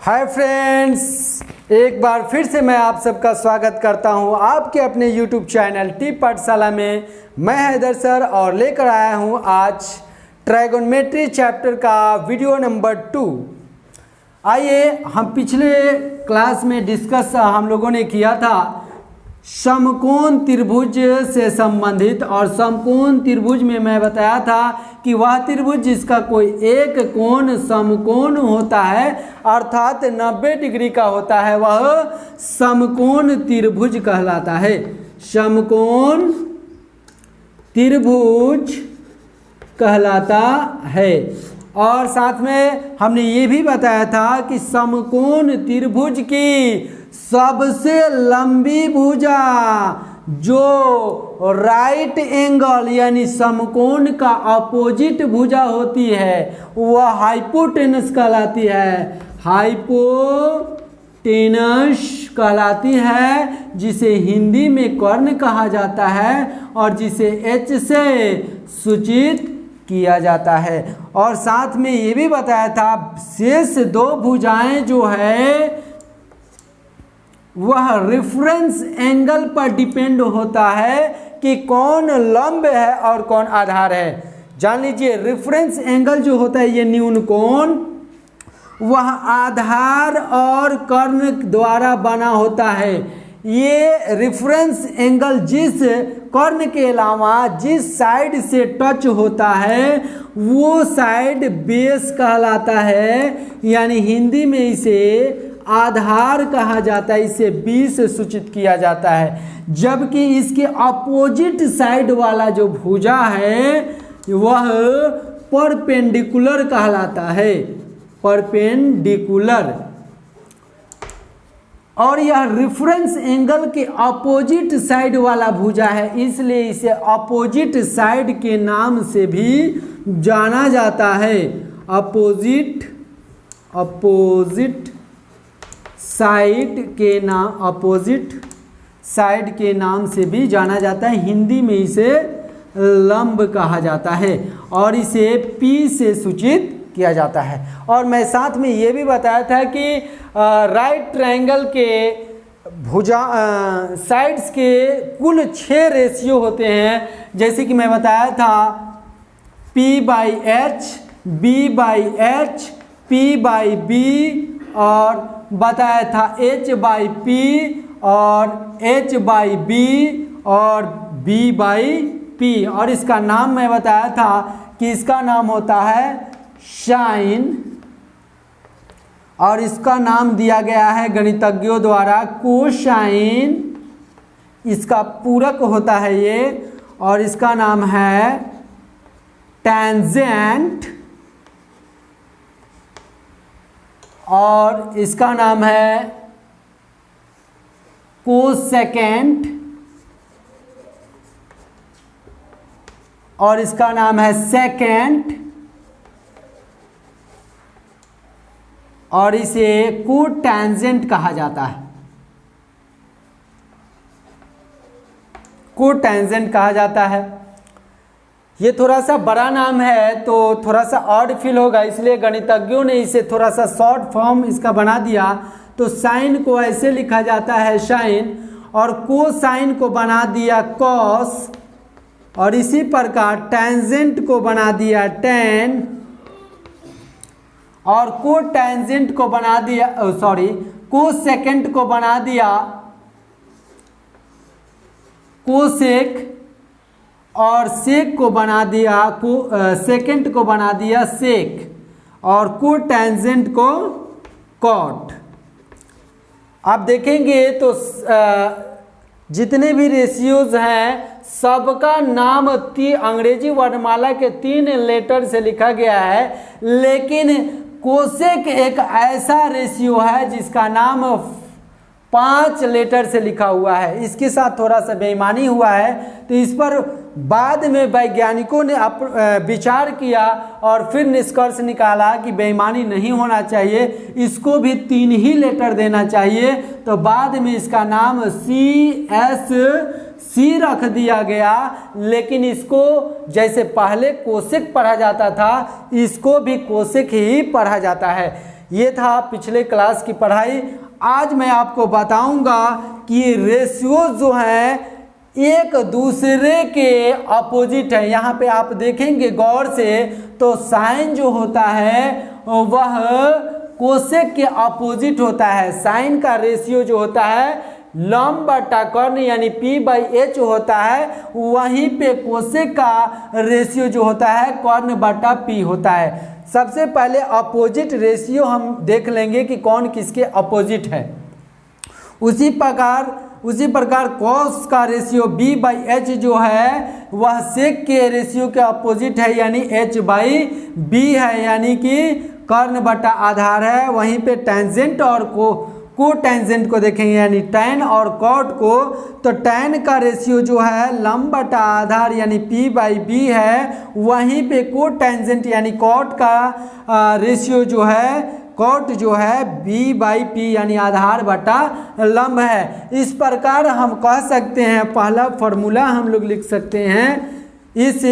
Hi friends, एक बार फिर से मैं आप सबका स्वागत करता हूं आपके अपने यूट्यूब चैनल टी पाठशाला में। मैं हैदर सर और लेकर आया हूं आज ट्राइगोनोमेट्री चैप्टर का वीडियो नंबर 2। आइए, हम पिछले क्लास में डिस्कस हम लोगों ने किया था समकोण त्रिभुज से संबंधित, और समकोण त्रिभुज में मैं बताया था कि वह त्रिभुज जिसका कोई एक कोण समकोण होता है अर्थात 90 डिग्री का होता है, वह समकोण त्रिभुज कहलाता है। समकोण त्रिभुज कहलाता है। और साथ में हमने ये भी बताया था कि समकोण त्रिभुज की सबसे लंबी भुजा जो राइट एंगल यानी समकोण का अपोजिट भुजा होती है वह हाइपोटेनस कहलाती है। हाइपोटेनस कहलाती है, जिसे हिंदी में कर्ण कहा जाता है और जिसे एच से सूचित किया जाता है। और साथ में ये भी बताया था शेष दो भुजाएं जो है वह रेफरेंस एंगल पर डिपेंड होता है कि कौन लंब है और कौन आधार है। जान लीजिए, रेफरेंस एंगल जो होता है ये न्यून कोण, वह आधार और कर्ण द्वारा बना होता है। ये रेफरेंस एंगल जिस कर्ण के अलावा जिस साइड से टच होता है वो साइड बेस कहलाता है, यानी हिंदी में इसे आधार कहा जाता है, इसे बी से सूचित किया जाता है। जबकि इसके अपोजिट साइड वाला जो भुजा है वह परपेंडिकुलर कहलाता है, परपेंडिकुलर। और यह रेफरेंस एंगल के अपोजिट साइड वाला भुजा है, इसलिए इसे अपोजिट साइड के नाम से भी जाना जाता है। अपोजिट साइड के नाम से भी जाना जाता है। हिंदी में इसे लंब कहा जाता है और इसे पी से सूचित किया जाता है। और मैं साथ में ये भी बताया था कि राइट ट्रायंगल के भुजा साइड्स के कुल 6 रेशियो होते हैं, जैसे कि मैं बताया था P/H, B/H, P/B और बताया था H/P और H/B और B/P। और इसका नाम मैं बताया था कि इसका नाम होता है साइन, और इसका नाम दिया गया है गणितज्ञों द्वारा कोसाइन। इसका पूरक होता है ये, और इसका नाम है टेंजेंट, और इसका नाम है कोसेकेंट, और इसका नाम है सेकेंट, और इसे कोटेंजेंट कहा जाता है। कोटेंजेंट कहा जाता है। ये थोड़ा सा बड़ा नाम है तो थोड़ा सा ऑड फील होगा, इसलिए गणितज्ञों ने इसे थोड़ा सा शॉर्ट फॉर्म इसका बना दिया। तो साइन को ऐसे लिखा जाता है साइन, और कोसाइन को बना दिया कॉस, और इसी प्रकार टेंजेंट को बना दिया टेन, और कोटेंजेंट को बना दिया कोसेकेंट को बना दिया कोसेक, और सेक को बना दिया सेकेंट को बना दिया सेक, और कोटेंजेंट को कॉट। आप देखेंगे तो जितने भी रेशियोज हैं सबका नाम अंग्रेजी वर्णमाला के 3 लेटर से लिखा गया है, लेकिन कोसेक एक ऐसा रेशियो है जिसका नाम 5 लेटर से लिखा हुआ है। इसके साथ थोड़ा सा बेईमानी हुआ है, तो इस पर बाद में वैज्ञानिकों ने विचार किया और फिर निष्कर्ष निकाला कि बेईमानी नहीं होना चाहिए, इसको भी 3 ही लेटर देना चाहिए। तो बाद में इसका नाम CSC रख दिया गया, लेकिन इसको जैसे पहले कोसेक पढ़ा जाता था इसको भी कोसेक ही पढ़ा जाता है। ये था पिछले क्लास की पढ़ाई। आज मैं आपको बताऊंगा कि रेशियो जो है एक दूसरे के अपोजिट है। यहाँ पे आप देखेंगे गौर से तो साइन जो होता है वह कोसेक के अपोजिट होता है। साइन का रेशियो जो होता है लंब बटा कर्ण यानी P/H होता है, वहीं पे कोसेक का रेशियो जो होता है कर्ण बटा P होता है। सबसे पहले अपोजिट रेशियो हम देख लेंगे कि कौन किसके अपोजिट है। उसी प्रकार कॉस का रेशियो B/H जो है वह सेक के रेशियो के अपोजिट है यानी H/B है, यानी कि कर्ण बटा आधार है। वहीं पे टेंजेंट और को टेंजेंट को देखेंगे यानी टैन और कॉट को, तो टैन का रेशियो जो है लंब बटा आधार यानी P/B है। वहीं पे को टेंजेंट यानी कॉट का रेशियो जो है कॉट जो है B/P यानी आधार बटा लंब है। इस प्रकार हम कह सकते हैं, पहला फॉर्मूला हम लोग लिख सकते हैं, इस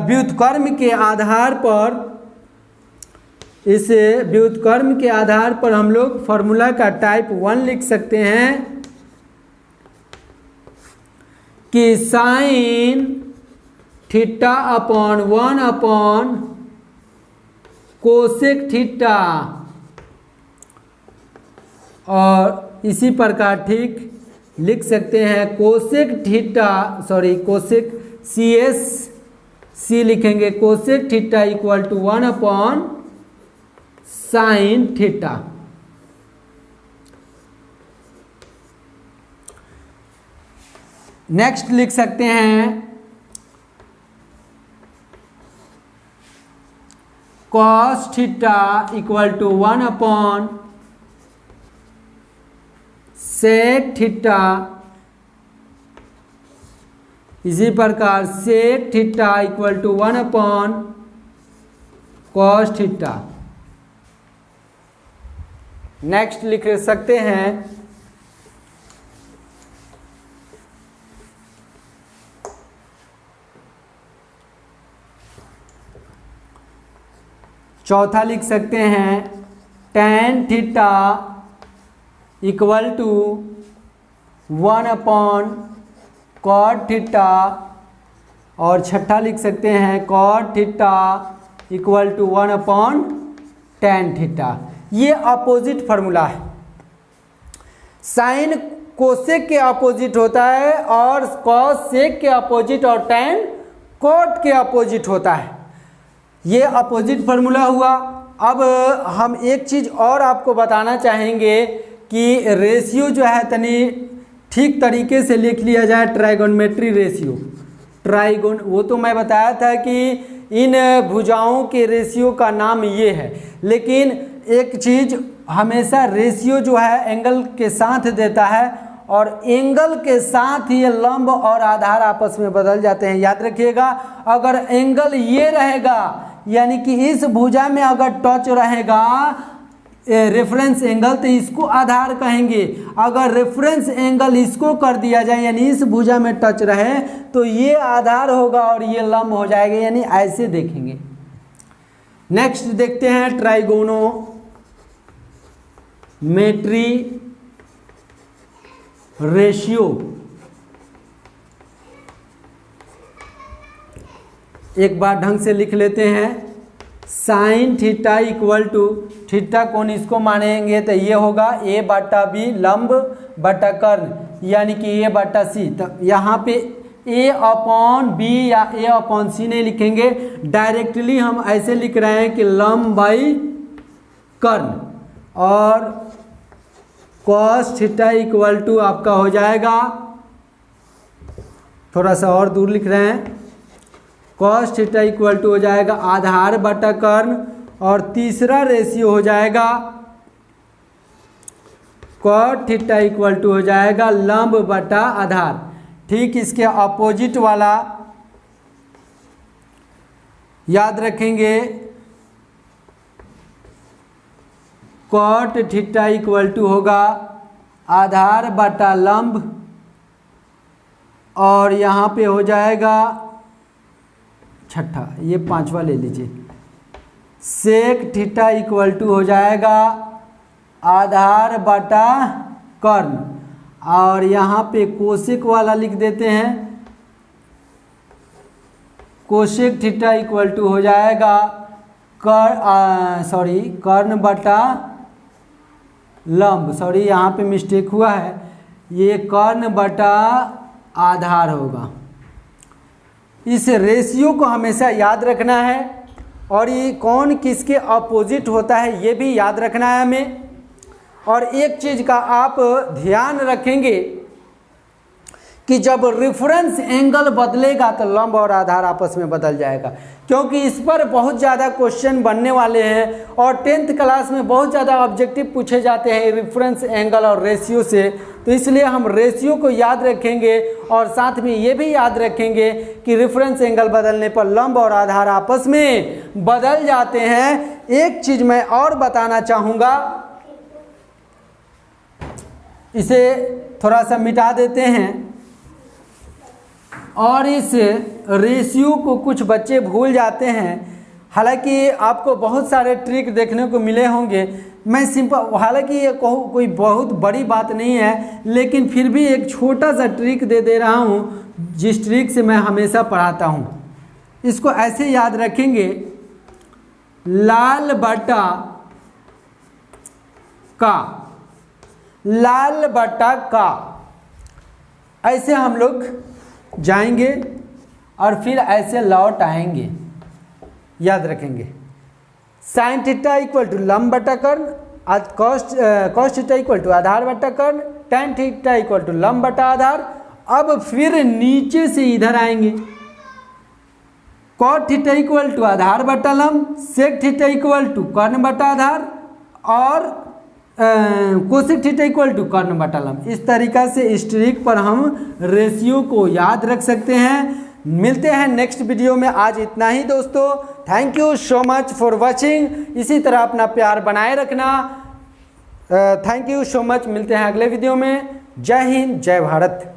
व्युत्क्रम के आधार पर हम लोग फॉर्मूला का टाइप 1 लिख सकते हैं कि sine theta upon 1 upon cosec theta, और इसी प्रकार ठीक लिख सकते हैं कोसेक CSC लिखेंगे, cosec theta equal to 1 upon sine theta. Next लिख सकते हैं cos theta equal to 1 upon sec theta. इसी प्रकार sec theta equal to 1 upon cos theta. Next लिख सकते हैं चौथा लिख सकते हैं tan theta equal to 1 upon cot theta, और छठा लिख सकते हैं cot theta equal to 1 upon tan theta. ये अपोजिट फार्मूला है। साइन कोसेक के अपोजिट होता है और कॉस सेक के अपोजिट और टैन कॉट के अपोजिट होता है। ये अपोजिट फार्मूला हुआ। अब हम एक चीज़ और आपको बताना चाहेंगे कि रेशियो जो है तनी ठीक तरीके से लिख लिया जाए। ट्राइगोनोमेट्री रेशियो, वो तो मैं बताया था कि इन भुजाओं के रेशियो का नाम ये है, लेकिन एक चीज़ हमेशा रेशियो जो है एंगल के साथ देता है और एंगल के साथ ही लंब और आधार आपस में बदल जाते हैं। याद रखिएगा, अगर एंगल ये रहेगा यानी कि इस भुजा में अगर टच रहेगा रेफरेंस एंगल तो इसको आधार कहेंगे। अगर रेफरेंस एंगल इसको कर दिया जाए यानी इस भुजा में टच रहे तो ये आधार होगा और ये लंब हो जाएगा, यानी ऐसे देखेंगे। नेक्स्ट देखते हैं ट्राइगोनोमेट्री रेशियो। एक बार ढंग से लिख लेते हैं। Sine theta equal to theta कौन इसको मानेंगे तो ये होगा a बटा बी लंब बटा कर्ण यानी कि a बटा सी। तो यहाँ पे a अपॉन बी या a अपॉन सी नहीं लिखेंगे, डायरेक्टली हम ऐसे लिख रहे हैं कि लंब बाई कर्ण, और कॉस थीटा इक्वल टू आपका हो जाएगा, थोड़ा सा और दूर लिख रहे हैं, कॉस थीटा इक्वल टू हो जाएगा आधार बटा कर्ण, और तीसरा रेशियो हो जाएगा कॉट थीटा इक्वल टू हो जाएगा लंब बटा आधार। ठीक इसके अपोजिट वाला याद रखेंगे, कॉट थीटा इक्वल टू होगा आधार बटा लंब, और यहाँ पे हो जाएगा छठा, ये पांचवा ले लीजिए, सेक थीटा इक्वल टू हो जाएगा आधार बटा कर्ण, और यहाँ पे कोसेक वाला लिख देते हैं, कोसेक थीटा इक्वल टू हो जाएगा कर्ण बटा लंब, यहाँ पे मिस्टेक हुआ है, ये कर्ण बटा आधार होगा। इस रेशियो को हमेशा याद रखना है, और ये कौन किसके अपोजिट होता है ये भी याद रखना है हमें। और एक चीज़ का आप ध्यान रखेंगे कि जब रेफरेंस एंगल बदलेगा तो लंब और आधार आपस में बदल जाएगा, क्योंकि इस पर बहुत ज़्यादा क्वेश्चन बनने वाले हैं, और 10th क्लास में बहुत ज़्यादा ऑब्जेक्टिव पूछे जाते हैं रेफरेंस एंगल और रेशियो से। तो इसलिए हम रेशियो को याद रखेंगे, और साथ में ये भी याद रखेंगे कि रेफरेंस एंगल बदलने पर लंब और आधार आपस में बदल जाते हैं। एक चीज़ मैं और बताना चाहूँगा, इसे थोड़ा सा मिटा देते हैं, और इस रेशियो को कुछ बच्चे भूल जाते हैं। हालांकि आपको बहुत सारे ट्रिक देखने को मिले होंगे, मैं सिंपल, हालांकि ये कोई बहुत बड़ी बात नहीं है, लेकिन फिर भी एक छोटा सा ट्रिक दे रहा हूँ, जिस ट्रिक से मैं हमेशा पढ़ाता हूँ। इसको ऐसे याद रखेंगे, लाल बटा का, लाल बटा का, ऐसे हम लोग जाएंगे और फिर ऐसे लौट आएंगे, याद रखेंगे। साइन थीटा इक्वल टू लंब बटा कर्ण, कॉस थीटा इक्वल टू आधार बटा कर्ण, टैन थीटा इक्वल टू लंब बटा आधार। अब फिर नीचे से इधर आएंगे, कॉट थीटा इक्वल टू आधार बटा लंब, सेक थीटा इक्वल टू कर्ण बटा आधार, और कोसेक थीटा इक्वल टू कर्ण बटा लंब। इस तरीक़ा से इस ट्रिक पर हम रेशियो को याद रख सकते हैं। मिलते हैं नेक्स्ट वीडियो में, आज इतना ही दोस्तों। Thank you so much for watching. इसी तरह अपना प्यार बनाए रखना। Thank you so much. मिलते हैं अगले वीडियो में। जय हिंद, जय भारत।